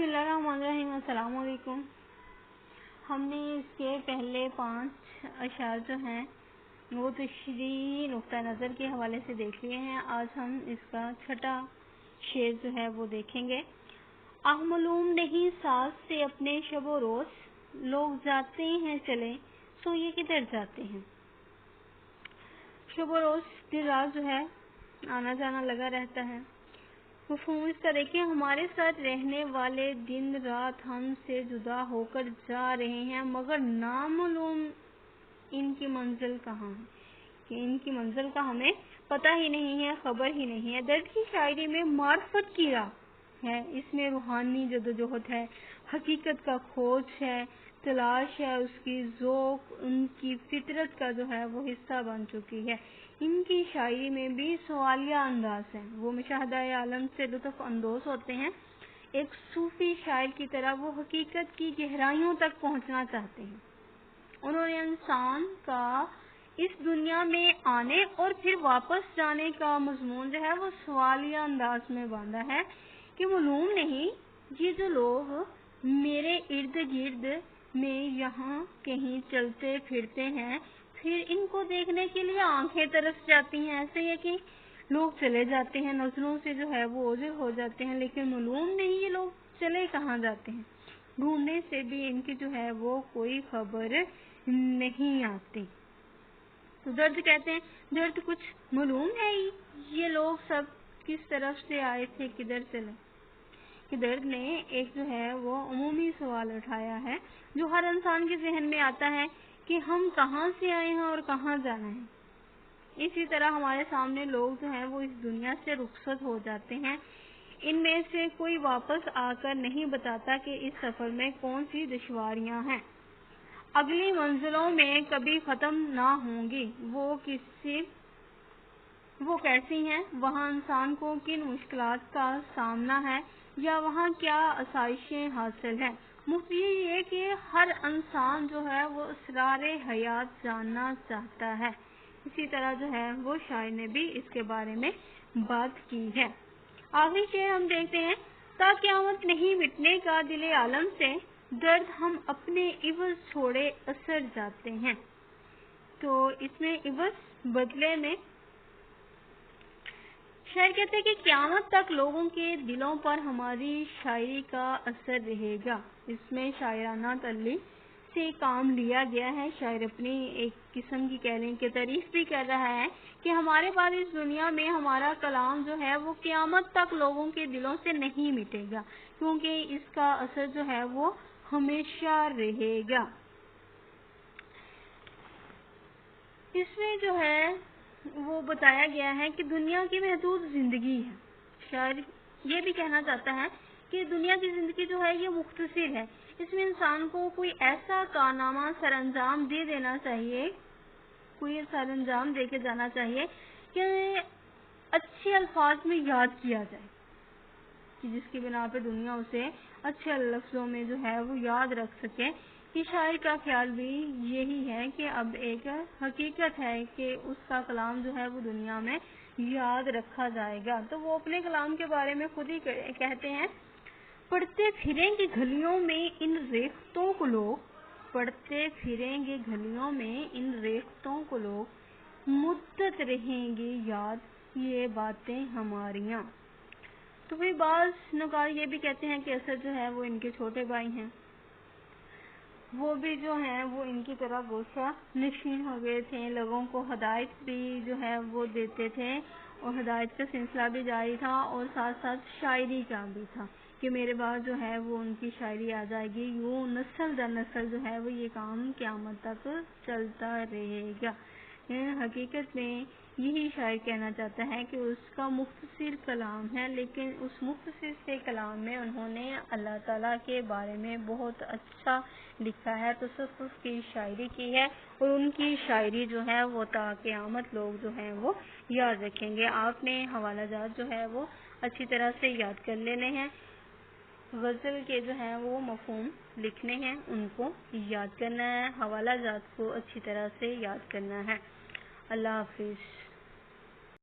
اللہ الرحمن الرحیم۔ السلام علیکم۔ ہم نے اس کے پہلے 5 اشعار جو ہیں وہ تشریح نقطہ نظر کے حوالے سے دیکھ لیے ہیں۔ آج ہم اس کا 6واں شعر جو ہے وہ دیکھیں گے۔ آہ معلوم نہیں ساز سے اپنے شب و روز، لوگ جاتے ہیں چلے سو یہ کدھر جاتے ہیں۔ شب و روز دن رات جو ہے آنا جانا لگا رہتا ہے۔ مفہوم اس کا دیکھیں، ہمارے ساتھ رہنے والے دن رات ہم سے جدا ہو کر جا رہے ہیں، مگر نامعلوم ان کی منزل کہاں ہے، کہ ان کی منزل کا ہمیں پتہ ہی نہیں ہے، خبر ہی نہیں ہے۔ درد کی شاعری میں معرفت کی راہ ہے، اس میں روحانی جدوجہد ہے، حقیقت کا کھوج ہے، تلاش ہے، اس کی ذوق ان کی فطرت کا جو ہے وہ حصہ بن چکی ہے۔ ان کی شاعری میں بھی سوالیہ انداز ہے، وہ مشاہدہ عالم سے لطف اندوز ہوتے ہیں۔ ایک صوفی شاعر کی طرح وہ حقیقت کی گہرائیوں تک پہنچنا چاہتے ہیں۔ انہوں نے انسان کا اس دنیا میں آنے اور پھر واپس جانے کا مضمون جو ہے وہ سوالیہ انداز میں باندھا ہے کہ معلوم نہیں یہ جو لوگ میرے ارد گرد میں یہاں کہیں چلتے پھرتے ہیں، پھر ان کو دیکھنے کے لیے آنکھیں ترس جاتی ہیں۔ ایسے ہے کہ لوگ چلے جاتے ہیں، نظروں سے جو ہے وہ اوجھل ہو جاتے ہیں، لیکن معلوم نہیں یہ لوگ چلے کہاں جاتے ہیں۔ ڈھونڈنے سے بھی ان کی جو ہے وہ کوئی خبر نہیں آتی۔ تو درد کہتے ہیں، درد کچھ معلوم ہے ہی، یہ لوگ سب کس طرف سے آئے تھے، کدھر چلے۔ کہ درد نے ایک جو ہے وہ عمومی سوال اٹھایا ہے جو ہر انسان کے ذہن میں آتا ہے کہ ہم کہاں سے آئے ہیں اور کہاں جانا ہے۔ اسی طرح ہمارے سامنے لوگ جو ہیں وہ اس دنیا سے رخصت ہو جاتے ہیں، ان میں سے کوئی واپس آ کر نہیں بتاتا کہ اس سفر میں کون سی دشواریاں ہیں، اگلی منزلوں میں کبھی ختم نہ ہوں گی، وہ کیسی ہیں، وہاں انسان کو کن مشکلات کا سامنا ہے یا وہاں کیا آسائشیں حاصل ہیں۔ مفتی یہ کہ ہر انسان جو ہے وہ اسرار حیات جاننا چاہتا ہے۔ اسی طرح جو ہے وہ شاعر نے بھی اس کے بارے میں بات کی ہے۔ آخری شعر ہم دیکھتے ہیں، تا قیامت نہیں مٹنے کا دل عالم سے، درد ہم اپنے عوض چھوڑے اثر جاتے ہیں۔ تو اس میں عوض بدلے میں شاعر کہتے ہیں کہ قیامت تک لوگوں کے دلوں پر ہماری شاعری کا اثر رہے گا۔ اس میں شاعرانہ تلّی سے کام لیا گیا ہے۔ شاعر اپنی ایک قسم کی کہہ لیں کہ تعریف بھی کر رہا ہے کہ ہمارے پاس اس دنیا میں ہمارا کلام جو ہے وہ قیامت تک لوگوں کے دلوں سے نہیں مٹے گا، کیونکہ اس کا اثر جو ہے وہ ہمیشہ رہے گا۔ اس میں جو ہے وہ بتایا گیا ہے کہ دنیا کی محدود زندگی ہے۔ شاعر یہ بھی کہنا چاہتا ہے کہ دنیا کی زندگی جو ہے یہ مختصر ہے، اس میں انسان کو کوئی ایسا کارنامہ سر انجام دے دینا چاہیے، کوئی سر انجام دے کے جانا چاہیے کہ اچھے الفاظ میں یاد کیا جائے، کہ جس کی بنا پہ دنیا اسے اچھے لفظوں میں جو ہے وہ یاد رکھ سکے۔ کہ شاعر کا خیال بھی یہی ہے کہ اب ایک حقیقت ہے کہ اس کا کلام جو ہے وہ دنیا میں یاد رکھا جائے گا۔ تو وہ اپنے کلام کے بارے میں خود ہی کہتے ہیں، پڑھتے پھریں گے گھلیوں میں ان ریختوں کو لوگ، پڑھتے پھریں گے گھلیوں میں ان ریختوں کو لوگ، مدت رہیں گی یاد یہ باتیں ہماریاں۔ تو پھر بعض نقاد یہ بھی کہتے ہیں کہ اسد جو ہے وہ ان کے چھوٹے بھائی ہیں، وہ بھی جو ہیں وہ ان کی طرح گوشہ نشین ہو گئے تھے، لوگوں کو ہدایت بھی جو ہے وہ دیتے تھے اور ہدایت کا سلسلہ بھی جاری تھا، اور ساتھ ساتھ شاعری کا بھی تھا کہ میرے بعد جو ہے وہ ان کی شاعری آ جائے گی، یوں نسل در نسل جو ہے وہ یہ کام قیامت تک چلتا رہے گا۔ حقیقت میں یہی شاعر کہنا چاہتا ہے کہ اس کا مختصر کلام ہے، لیکن اس مختصر سے کلام میں انہوں نے اللہ تعالیٰ کے بارے میں بہت اچھا لکھا ہے، تصوف کی شاعری کی ہے، اور ان کی شاعری جو ہے وہ تا قیامت لوگ جو ہیں وہ یاد رکھیں گے۔ آپ نے حوالہ جات جو ہے وہ اچھی طرح سے یاد کر لینے ہیں، غزل کے جو ہیں وہ مفہوم لکھنے ہیں، ان کو یاد کرنا ہے، حوالہ جات کو اچھی طرح سے یاد کرنا ہے۔ اللہ حافظ۔